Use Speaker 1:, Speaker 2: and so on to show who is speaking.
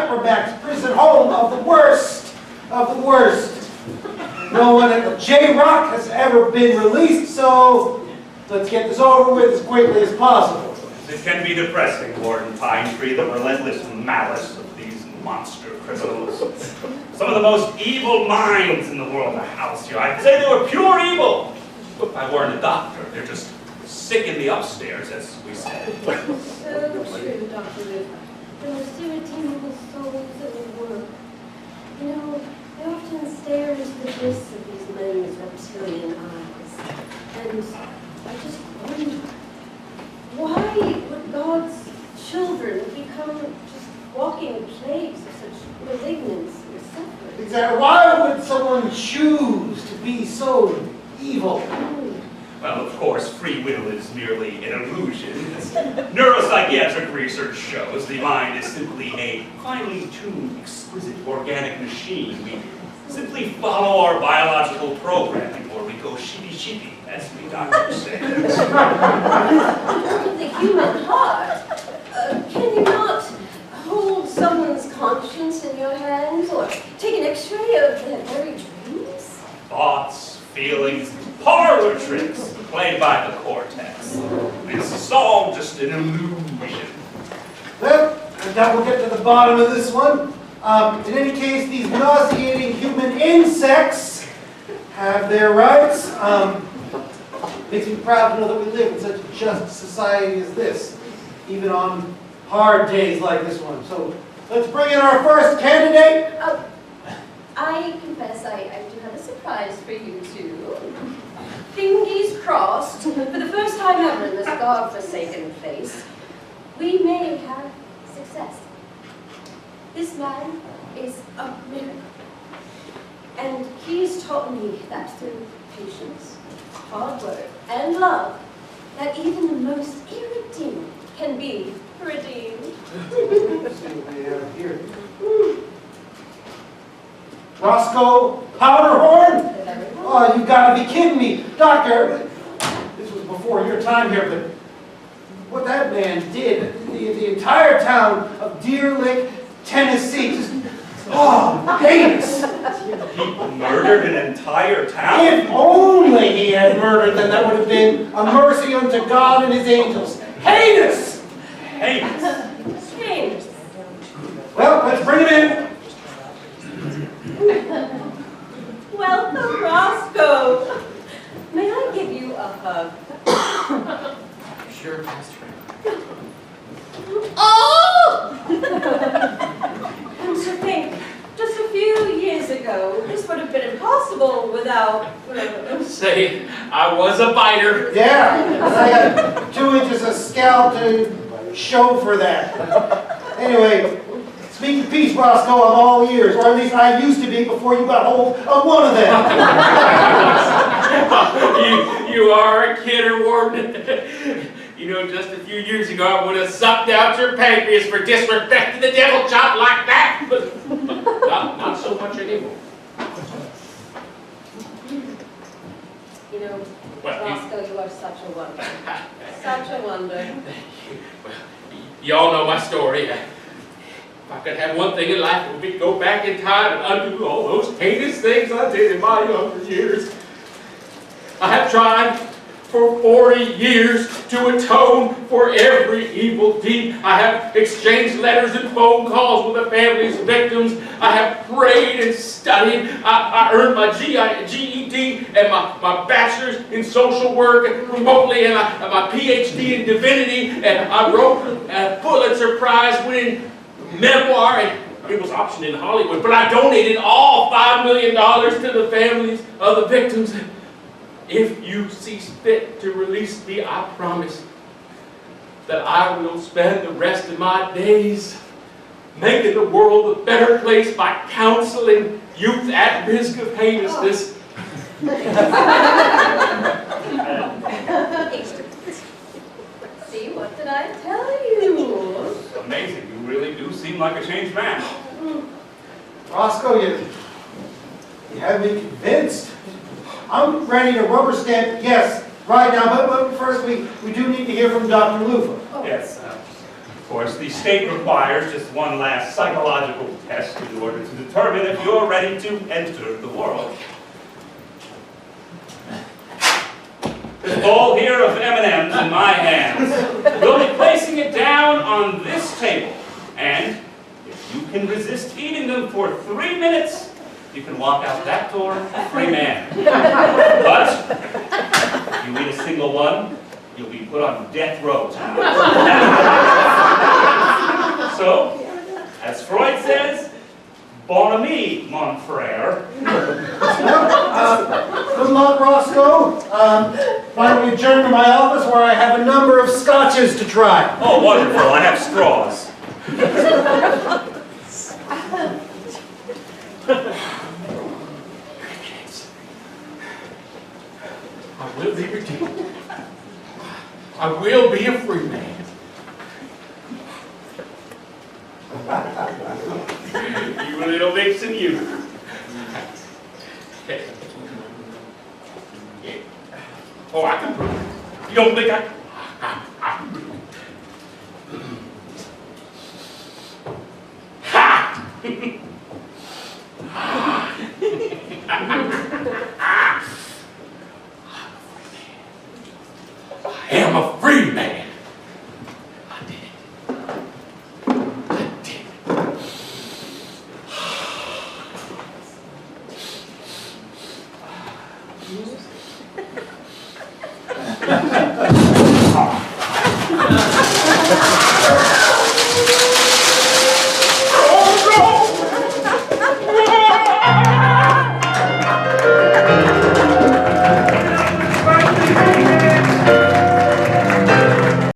Speaker 1: reprobates prison home of the worst of the worst. No one at the J-Rock has ever been released, so let's get this over with as quickly as possible.
Speaker 2: It can be depressing, Warden Pinetree, the relentless malice of these monster criminals. Some of the most evil minds in the world to house you. I'd say they were pure evil. If I weren't a doctor, they're just sick in the upstairs, as we say.
Speaker 3: So true, Dr. Luke. The most irredeemable souls in the world. You know, I often stare into the abyss of these men's reptilian eyes, and I just wonder, why would God's children become just walking plagues of such malignance and suffering?
Speaker 1: Exactly. Why would someone choose to be so evil?
Speaker 2: Well, of course, free will is merely an illusion. As neuropsychiatric research shows, the mind is simply a finely tuned, exquisite organic machine. We simply follow our biological programming, or we go sheepy-sheepy, as we doctors say.
Speaker 3: The human heart. Can you not hold someone's conscience in your hands, or take an x-ray of their very dreams?
Speaker 2: Thoughts, feelings, parlor tricks played by the cortex. It's all just an illusion.
Speaker 1: Well, I doubt we'll get to the bottom of this one. In any case, these nauseating human insects have their rights. Makes me proud to know that we live in such a just society as this, even on hard days like this one. So let's bring in our first candidate.
Speaker 3: I confess I do have a surprise for you two. Fingers crossed, for the first time ever in this God-forsaken place, we may have success. This man is a miracle. And he's taught me that through patience, hard work, and love, that even the most irredeemable can be redeemed.
Speaker 1: Let's see what we have here. Roscoe Powderhorn? Oh, you've got to be kidding me. Doctor, this was before your time here, but what that man did, the entire town of Deer Lick, Tennessee, just, heinous.
Speaker 2: He murdered an entire town?
Speaker 1: If only he had murdered, then that would have been a mercy unto God and his angels. Heinous!
Speaker 2: Heinous.
Speaker 3: Heinous.
Speaker 1: Well, let's bring him in.
Speaker 3: Welcome, Roscoe. May I give you a hug?
Speaker 4: Sure, Master.
Speaker 3: Oh! And to think, just a few years ago, this would have been impossible without...
Speaker 4: Say, I was a biter.
Speaker 1: Yeah, and I got 2 inches of scalp to show for that. Anyway, speak of peace, Roscoe, I'm all ears, or at least I used to be before you got hold of one of them.
Speaker 4: you are a kidder, Warden. You know, just a few years ago, I would have sucked out your pancreas for disrespecting the devil chop like that, but not so much anymore.
Speaker 3: You know,
Speaker 4: Well,
Speaker 3: Roscoe, you are such a wonder. Such a wonder.
Speaker 4: Well, y'all know my story. If I could have one thing in life, it would be go back in time and undo all those heinous things I did in my younger years. I have tried for 40 years to atone for every evil deed. I have exchanged letters and phone calls with the families of victims. I have prayed and studied. I earned my GED and my bachelor's in social work remotely, and my PhD in divinity, and I wrote a Pulitzer Prize winning memoir, and it was optioned in Hollywood, but I donated all $5 million to the families of the victims. If you see fit to release me, I promise that I will spend the rest of my days making the world a better place by counseling youth at risk of heinousness.
Speaker 3: See, what did I tell you?
Speaker 2: It's amazing. You really do seem like a changed man.
Speaker 1: Roscoe, you have me convinced. I'm ready to rubber stamp yes right now, but first we do need to hear from Dr. Lufa.
Speaker 2: Yes. Of course, the state requires just one last psychological test in order to determine if you're ready to enter the world. This bowl here of M&Ms in my hands. We'll be placing it down on this table. And if you can resist eating them for 3 minutes, you can walk out that door a free man. But if you eat a single one, you'll be put on death row tonight. So, as Freud says, bon ami, mon frere.
Speaker 1: Good luck, Roscoe. Why don't we adjourn to my office where I have a number of scotches to try.
Speaker 2: Oh, wonderful. I have straws.
Speaker 4: I will be redeemed. I will be a free man. You little vixen, you. Oh, I can prove it. You don't think I can prove it. Ha! I am a free man. I did it. I did it.